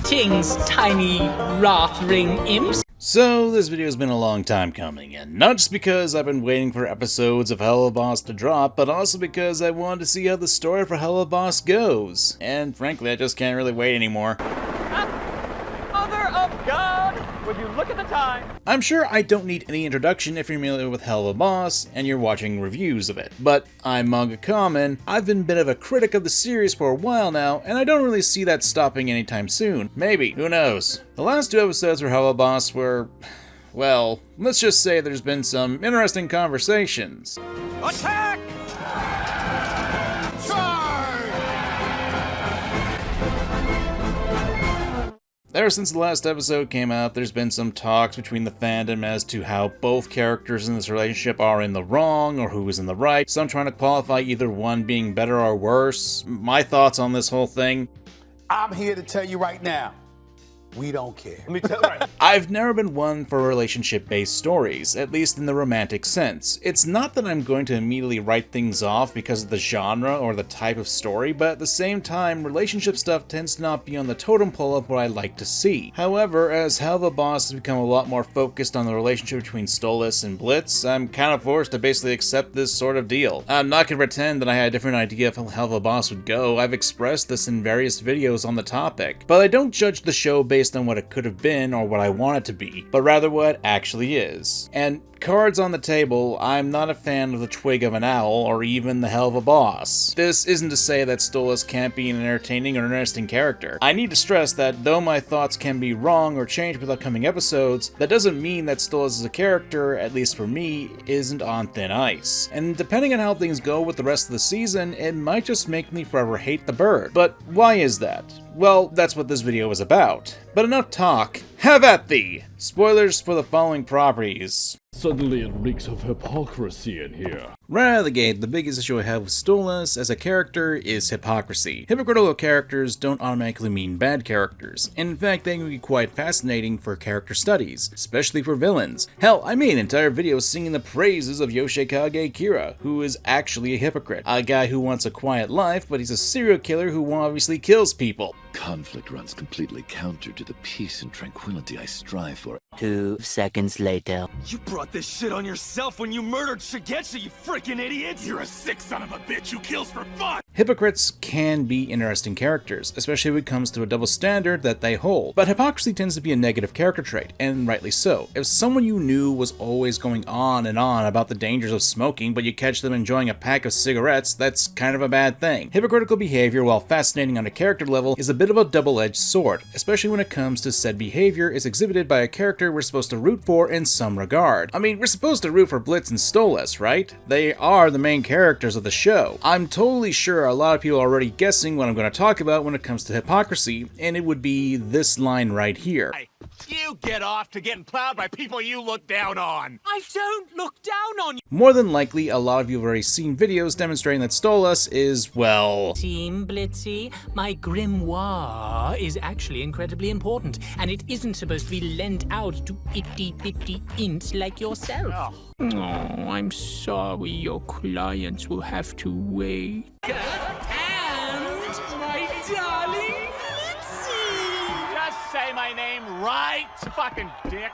Greetings, tiny wrath-ring imps. So, this video has been a long time coming, and not just because I've been waiting for episodes of Hello Boss to drop, but also because I wanted to see how the story for Hello Boss goes. And frankly, I just can't really wait anymore. Mother of God! Would you look at the time? I'm sure I don't need any introduction if you're familiar with Hello Boss and you're watching reviews of it, but I'm MangaKamen. I've been a bit of a critic of the series for a while now, and I don't really see that stopping anytime soon. Maybe, who knows? The last two episodes for Hello Boss were, well, let's just say there's been some interesting conversations. Attack! Ever since the last episode came out, there's been some talks between the fandom as to how both characters in this relationship are in the wrong or who is in the right, some trying to qualify either one being better or worse. My thoughts on this whole thing? I'm here to tell you right now, we don't care. Let me tell you. I've never been one for relationship-based stories, at least in the romantic sense. It's not that I'm going to immediately write things off because of the genre or the type of story, but at the same time, relationship stuff tends to not be on the totem pole of what I like to see. However, as Hello Boss has become a lot more focused on the relationship between Stolas and Blitz, I'm kind of forced to basically accept this sort of deal. I'm not going to pretend that I had a different idea of how Hello Boss would go. I've expressed this in various videos on the topic, but I don't judge the show based on what it could have been or what I want it to be, but rather what it actually is. And cards on the table, I'm not a fan of the twig of an owl or even the hell of a boss. This isn't to say that Stolas can't be an entertaining or interesting character. I need to stress that though my thoughts can be wrong or change with upcoming episodes, that doesn't mean that Stolas as a character, at least for me, isn't on thin ice. And depending on how things go with the rest of the season, it might just make me forever hate the bird. But why is that? Well, that's what this video is about. But enough talk, have at thee! Spoilers for the following properties. Suddenly it reeks of hypocrisy in here. Right out of the gate, the biggest issue I have with Stolas as a character is hypocrisy. Hypocritical characters don't automatically mean bad characters. In fact, they can be quite fascinating for character studies, especially for villains. Hell, I made an entire video singing the praises of Yoshikage Kira, who is actually a hypocrite. A guy who wants a quiet life, but he's a serial killer who obviously kills people. Conflict runs completely counter to the peace and tranquility I strive for. 2 seconds later. You brought this shit on yourself when you murdered Shigetsu, you freaking idiots! You're a sick son of a bitch who kills for fun! Hypocrites can be interesting characters, especially when it comes to a double standard that they hold. But hypocrisy tends to be a negative character trait, and rightly so. If someone you knew was always going on and on about the dangers of smoking, but you catch them enjoying a pack of cigarettes, that's kind of a bad thing. Hypocritical behavior, while fascinating on a character level, is a bit of a double-edged sword, especially when it comes to said behavior is exhibited by a character we're supposed to root for in some regard. I mean, we're supposed to root for Blitz and Stolas, right? They are the main characters of the show. I'm totally sure a lot of people are already guessing what I'm going to talk about when it comes to hypocrisy, and it would be this line right here. You get off to getting plowed by people you look down on! I don't look down on you! More than likely, a lot of you have already seen videos demonstrating that Stolas is, well... Team Blitzy, my grimoire is actually incredibly important, and it isn't supposed to be lent out to itty-bitty ints like yourself. Oh, I'm sorry your clients will have to wait. And my darling Blitzy! Just say my name right, fucking dick!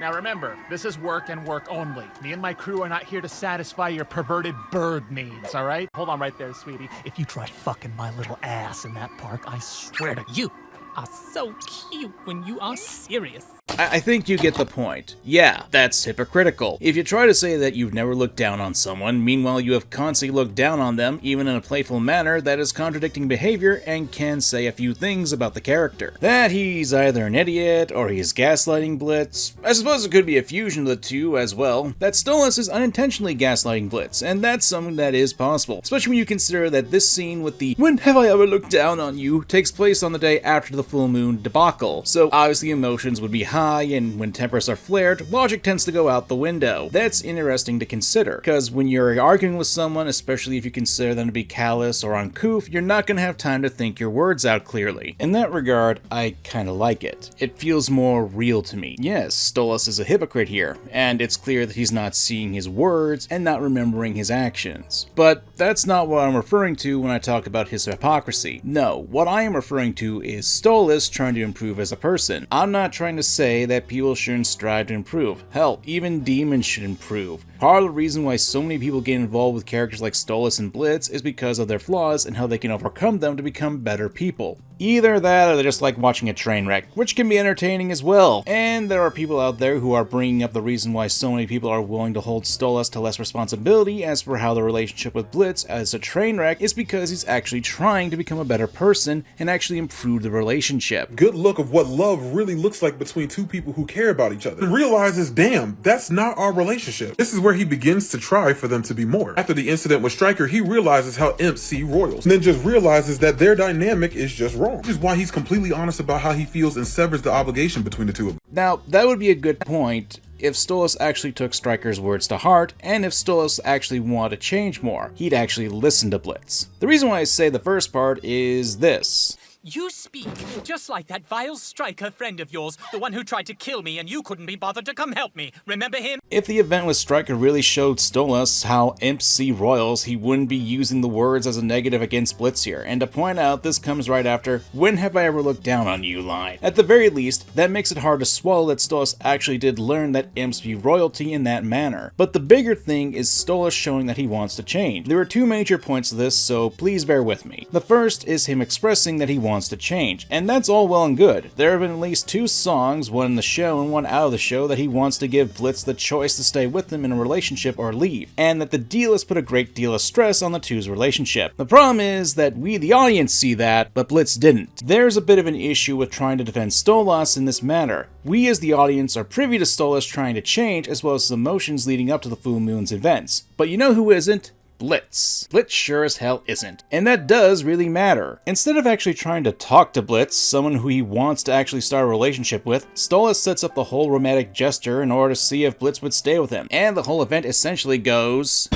Now remember, this is work and work only. Me and my crew are not here to satisfy your perverted bird needs, alright? Hold on right there, sweetie. If you try fucking my little ass in that park, I swear to You are so cute when you are serious. I think you get the point. Yeah, that's hypocritical. If you try to say that you've never looked down on someone, meanwhile you have constantly looked down on them, even in a playful manner, that is contradicting behavior and can say a few things about the character. That he's either an idiot, or he's gaslighting Blitz. I suppose it could be a fusion of the two as well. That Stolas is unintentionally gaslighting Blitz, and that's something that is possible. Especially when you consider that this scene with the "when have I ever looked down on you" takes place on the day after the full moon debacle, so obviously emotions would be high high, and when tempers are flared, logic tends to go out the window. That's interesting to consider, because when you're arguing with someone, especially if you consider them to be callous or uncouth, you're not going to have time to think your words out clearly. In that regard, I kinda like it. It feels more real to me. Yes, Stolas is a hypocrite here, and it's clear that he's not seeing his words and not remembering his actions. But that's not what I'm referring to when I talk about his hypocrisy. No, what I am referring to is Stolas trying to improve as a person. I'm not trying to say that people shouldn't strive to improve. Hell, even demons should improve. Part of the reason why so many people get involved with characters like Stolas and Blitz is because of their flaws and how they can overcome them to become better people. Either that or they just like watching a train wreck, which can be entertaining as well. And there are people out there who are bringing up the reason why so many people are willing to hold Stolas to less responsibility as for how the relationship with Blitz as a train wreck is because he's actually trying to become a better person and actually improve the relationship. Good look of what love really looks like between two people who care about each other. And realizes, damn, that's not our relationship. This is where he begins to try for them to be more. After the incident with Stryker, he realizes how imps see royals, and then just realizes that their dynamic is just wrong. Which is why he's completely honest about how he feels and severs the obligation between the two of them. Now, that would be a good point if Stolas actually took Stryker's words to heart, and if Stolas actually wanted to change more. He'd actually listen to Blitz. The reason why I say the first part is this. You speak just like that vile Stryker friend of yours, the one who tried to kill me and you couldn't be bothered to come help me. Remember him? If the event with Stryker really showed Stolas how imps see royals, he wouldn't be using the words as a negative against Blitz here. And to point out, this comes right after, "When have I ever looked down on you?" line. At the very least, that makes it hard to swallow that Stolas actually did learn that imps view royalty in that manner. But the bigger thing is Stolas showing that he wants to change. There are two major points to this, so please bear with me. The first is him expressing that he wants to change, and that's all well and good. There have been at least 2 songs, one in the show and one out of the show, that he wants to give Blitz the choice to stay with him in a relationship or leave, and that the deal has put a great deal of stress on the two's relationship. The problem is that we, the audience, see that, but Blitz didn't. There's a bit of an issue with trying to defend Stolas in this matter. We as the audience are privy to Stolas trying to change, as well as his emotions leading up to the full moon's events. But you know who isn't? Blitz. Blitz sure as hell isn't. And that does really matter. Instead of actually trying to talk to Blitz, someone who he wants to actually start a relationship with, Stolas sets up the whole romantic gesture in order to see if Blitz would stay with him. And the whole event essentially goes...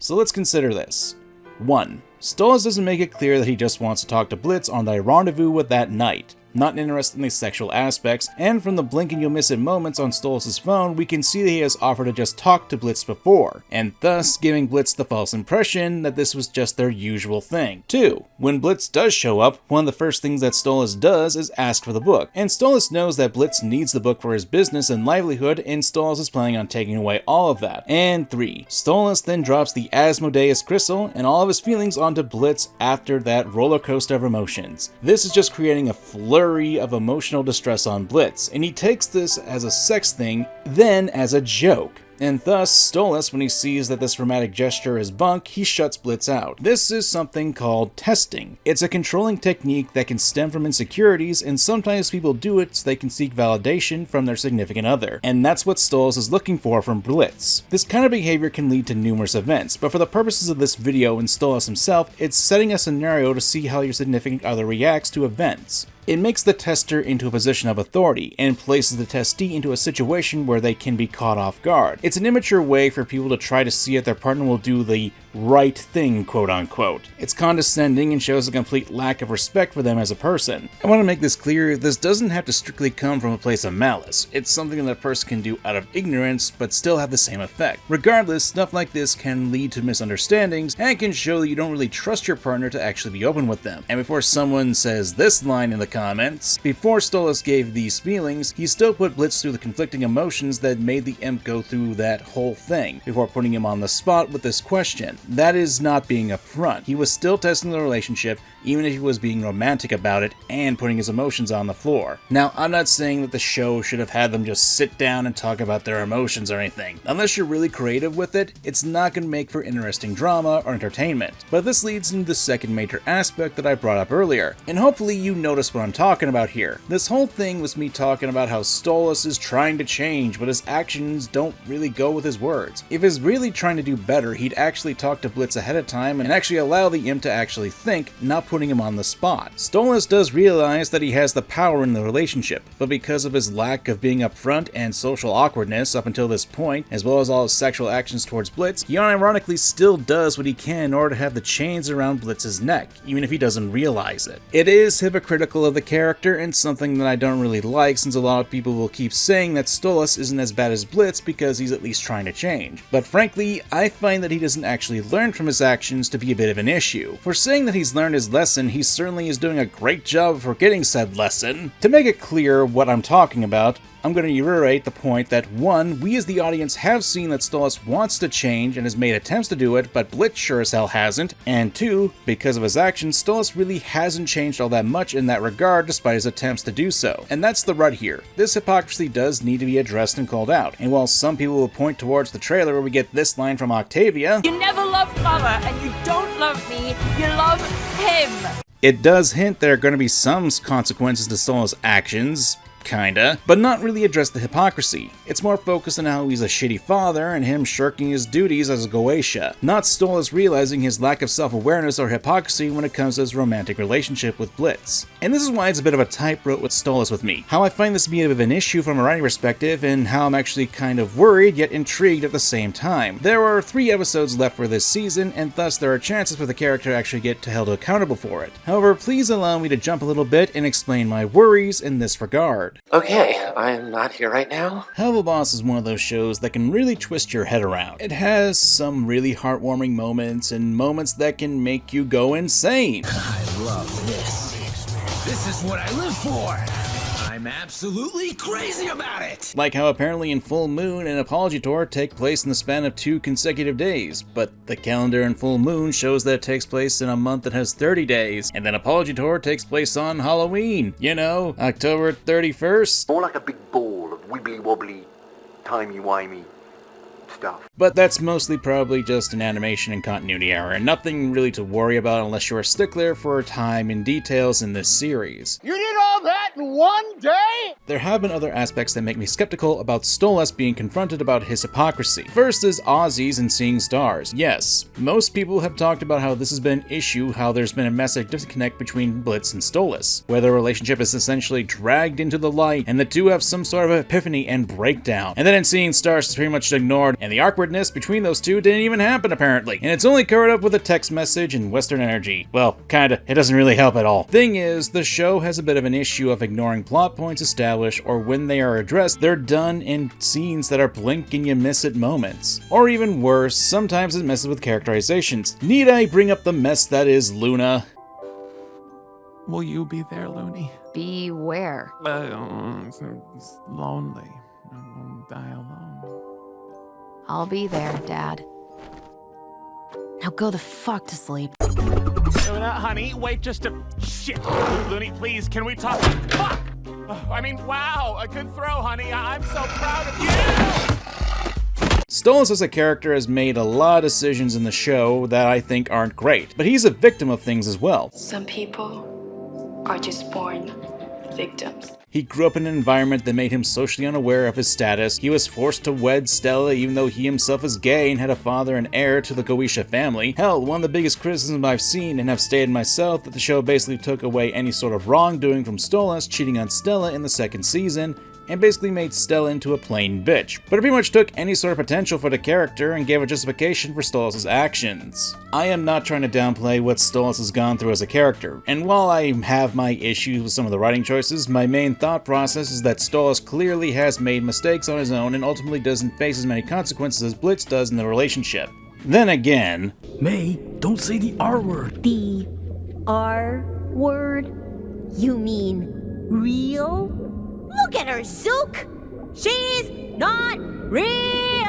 So let's consider this. 1. Stolas doesn't make it clear that he just wants to talk to Blitz on the rendezvous with that night. Not interested in the sexual aspects, and from the blink and you'll miss it moments on Stolas' phone, we can see that he has offered to just talk to Blitz before, and thus giving Blitz the false impression that this was just their usual thing. 2. When Blitz does show up, one of the first things that Stolas does is ask for the book, and Stolas knows that Blitz needs the book for his business and livelihood, and Stolas is planning on taking away all of that. And 3. Stolas then drops the Asmodeus crystal and all of his feelings onto Blitz after that roller coaster of emotions. This is just creating a flurry of emotional distress on Blitz, and he takes this as a sex thing, then as a joke. And thus, Stolas, when he sees that this romantic gesture is bunk, he shuts Blitz out. This is something called testing. It's a controlling technique that can stem from insecurities, and sometimes people do it so they can seek validation from their significant other. And that's what Stolas is looking for from Blitz. This kind of behavior can lead to numerous events, but for the purposes of this video and Stolas himself, it's setting a scenario to see how your significant other reacts to events. It makes the tester into a position of authority, and places the testee into a situation where they can be caught off guard. It's an immature way for people to try to see if their partner will do the right thing, quote unquote. It's condescending and shows a complete lack of respect for them as a person. I want to make this clear, this doesn't have to strictly come from a place of malice. It's something that a person can do out of ignorance, but still have the same effect. Regardless, stuff like this can lead to misunderstandings, and can show that you don't really trust your partner to actually be open with them. And before someone says this line in the comments, before Stolas gave these feelings, he still put Blitz through the conflicting emotions that made the imp go through that whole thing, before putting him on the spot with this question. That is not being upfront. He was still testing the relationship, even if he was being romantic about it and putting his emotions on the floor. Now, I'm not saying that the show should have had them just sit down and talk about their emotions or anything. Unless you're really creative with it, it's not going to make for interesting drama or entertainment. But this leads into the second major aspect that I brought up earlier, and hopefully you notice what I'm talking about here. This whole thing was me talking about how Stolas is trying to change, but his actions don't really go with his words. If he's really trying to do better, he'd actually talk talk to Blitz ahead of time and actually allow the imp to actually think, not putting him on the spot. Stolas does realize that he has the power in the relationship, but because of his lack of being upfront and social awkwardness up until this point, as well as all his sexual actions towards Blitz, he unironically still does what he can in order to have the chains around Blitz's neck, even if he doesn't realize it. It is hypocritical of the character and something that I don't really like, since a lot of people will keep saying that Stolas isn't as bad as Blitz because he's at least trying to change. But frankly, I find that he doesn't actually learn from his actions to be a bit of an issue. For saying that he's learned his lesson, he certainly is doing a great job of forgetting said lesson. To make it clear what I'm talking about, I'm going to reiterate the point that 1, we as the audience have seen that Stolas wants to change and has made attempts to do it, but Blitz sure as hell hasn't, and 2, because of his actions, Stolas really hasn't changed all that much in that regard despite his attempts to do so. And that's the rut here. This hypocrisy does need to be addressed and called out, and while some people will point towards the trailer where we get this line from Octavia, "You never loved Mother, and you don't love me, you love him." It does hint there are going to be some consequences to Stolas' actions, kinda, but not really address the hypocrisy. It's more focused on how he's a shitty father and him shirking his duties as a Goetia, not Stolas realizing his lack of self-awareness or hypocrisy when it comes to his romantic relationship with Blitz. And this is why it's a bit of a tightrope with Stolas with me. How I find this to be a bit of an issue from a writing perspective, and how I'm actually kind of worried yet intrigued at the same time. There are 3 episodes left for this season, and thus there are chances for the character to actually get held accountable for it. However, please allow me to jump a little bit and explain my worries in this regard. Okay, I'm not here right now. Helluva Boss is one of those shows that can really twist your head around. It has some really heartwarming moments and moments that can make you go insane. I love this. This is what I live for. I'm absolutely crazy about it! Like how apparently in Full Moon and Apology Tour take place in the span of 2 consecutive days, but the calendar in Full Moon shows that it takes place in a month that has 30 days, and then Apology Tour takes place on Halloween, you know, October 31st. More like a big ball of wibbly wobbly, timey-wimey stuff. But that's mostly probably just an animation and continuity error, and nothing really to worry about unless you're a stickler for time and details in this series. You did all that in one day? There have been other aspects that make me skeptical about Stolas being confronted about his hypocrisy. First is Ozzy's and Seeing Stars. Yes, most people have talked about how this has been an issue, how there's been a massive disconnect between Blitz and Stolas, where the relationship is essentially dragged into the light, and the two have some sort of epiphany and breakdown. And then in Seeing Stars, it's pretty much ignored, and the awkwardness between those two didn't even happen apparently, and it's only covered up with a text message and Western energy. Well, kinda, it doesn't really help at all. Thing is, the show has a bit of an issue of ignoring plot points established, or when they are addressed, they're done in scenes that are blink and you miss it moments. Or even worse, sometimes it messes with characterizations. Need I bring up the mess that is Luna? Will you be there, Looney? Be where? It's lonely. I won't die alone. I'll be there, Dad. Now go the fuck to sleep. Luna, honey, wait just a... Shit! Looney, please, can we talk? Fuck! I mean, wow, a good throw, honey. I'm so proud of you! Stolas as a character has made a lot of decisions in the show that I think aren't great, but he's a victim of things as well. Some people are just born victims. He grew up in an environment that made him socially unaware of his status. He was forced to wed Stella even though he himself is gay and had a father and heir to the Goetia family. Hell, one of the biggest criticisms I've seen and have stated myself that the show basically took away any sort of wrongdoing from Stolas cheating on Stella in the 2nd season, and basically made Stella into a plain bitch. But it pretty much took any sort of potential for the character and gave a justification for Stolas' actions. I am not trying to downplay what Stolas has gone through as a character, and while I have my issues with some of the writing choices, my main thought process is that Stolas clearly has made mistakes on his own and ultimately doesn't face as many consequences as Blitz does in the relationship. Then again... May, don't say the R word. The R word? You mean real? Look at her, Zook! She's not real!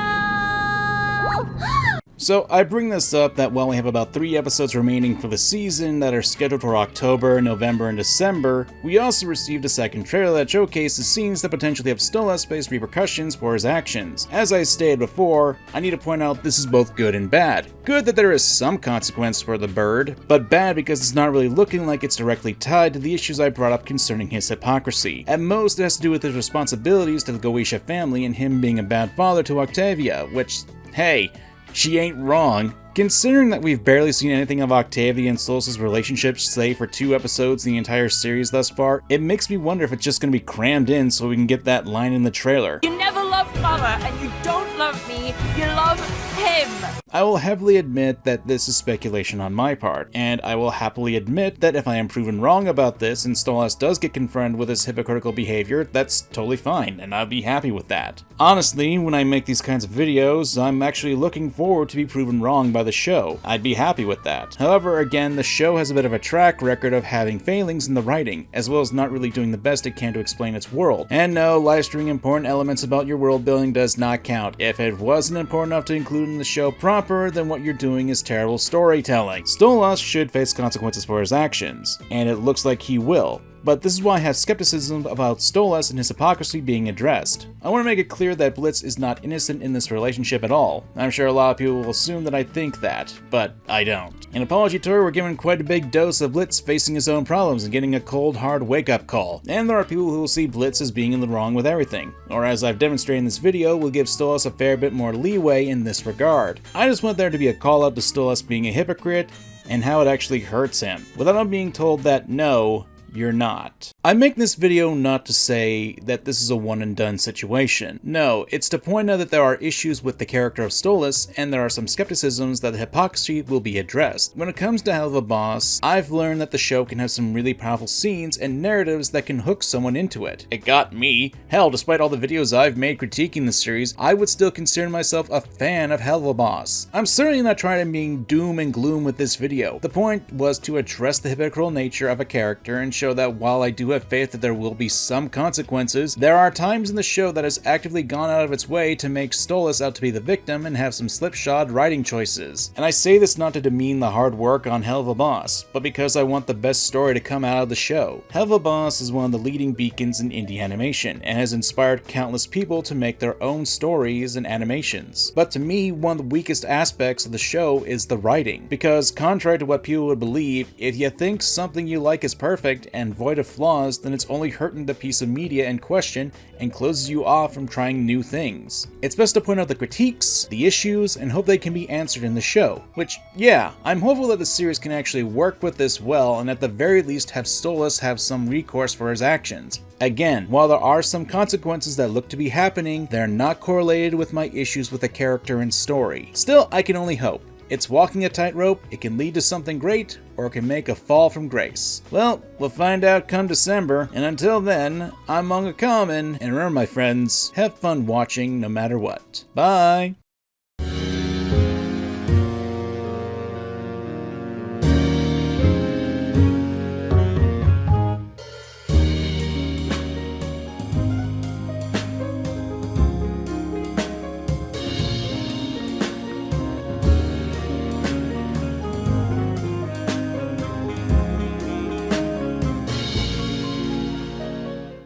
So I bring this up that while we have about 3 episodes remaining for the season that are scheduled for October, November, and December, we also received a second trailer that showcases scenes that potentially have Stolas face repercussions for his actions. As I stated before, I need to point out this is both good and bad. Good that there is some consequence for the bird, but bad because it's not really looking like it's directly tied to the issues I brought up concerning his hypocrisy. At most, it has to do with his responsibilities to the Goetia family and him being a bad father to Octavia, which, hey, she ain't wrong, Considering that we've barely seen anything of Octavia and Stolas' relationship, say for 2 episodes in the entire series thus far, it makes me wonder if it's just gonna be crammed in so we can get that line in the trailer. You never loved Mother, and you don't love me, you love him! I will heavily admit that this is speculation on my part, and I will happily admit that if I am proven wrong about this and Stolas does get confronted with his hypocritical behavior, that's totally fine, and I'll be happy with that. Honestly, when I make these kinds of videos, I'm actually looking forward to be proven wrong by the show. I'd be happy with that. However, again, the show has a bit of a track record of having failings in the writing, as well as not really doing the best it can to explain its world. And no, live streaming important elements about your world building does not count. If it wasn't important enough to include in the show proper, then what you're doing is terrible storytelling. Stolas should face consequences for his actions, and it looks like he will. But this is why I have skepticism about Stolas and his hypocrisy being addressed. I want to make it clear that Blitz is not innocent in this relationship at all. I'm sure a lot of people will assume that I think that, but I don't. In Apology Tour, we're given quite a big dose of Blitz facing his own problems and getting a cold, hard wake-up call. And there are people who will see Blitz as being in the wrong with everything. Or as I've demonstrated in this video, we'll give Stolas a fair bit more leeway in this regard. I just want there to be a call out to Stolas being a hypocrite and how it actually hurts him, without him being told that no, you're not. I make this video not to say that this is a one and done situation. No, it's to point out that there are issues with the character of Stolas, and there are some skepticisms that the hypocrisy will be addressed. When it comes to Hell of a Boss, I've learned that the show can have some really powerful scenes and narratives that can hook someone into it. It got me. Hell, despite all the videos I've made critiquing the series, I would still consider myself a fan of Hell of a Boss. I'm certainly not trying to be doom and gloom with this video. The point was to address the hypocritical nature of a character and show that while I do have faith that there will be some consequences, there are times in the show that has actively gone out of its way to make Stolas out to be the victim and have some slipshod writing choices. And I say this not to demean the hard work on Hell of a Boss, but because I want the best story to come out of the show. Hell of a Boss is one of the leading beacons in indie animation, and has inspired countless people to make their own stories and animations. But to me, one of the weakest aspects of the show is the writing, because contrary to what people would believe, if you think something you like is perfect and void of flaws, then it's only hurting the piece of media in question and closes you off from trying new things. It's best to point out the critiques, the issues, and hope they can be answered in the show. Which, yeah, I'm hopeful that the series can actually work with this well and at the very least have Stolas have some recourse for his actions. Again, while there are some consequences that look to be happening, they're not correlated with my issues with the character and story. Still, I can only hope. It's walking a tightrope, it can lead to something great, or it can make a fall from grace. Well, we'll find out come December, and until then, I'm MangaKamen, and remember my friends, have fun watching no matter what. Bye!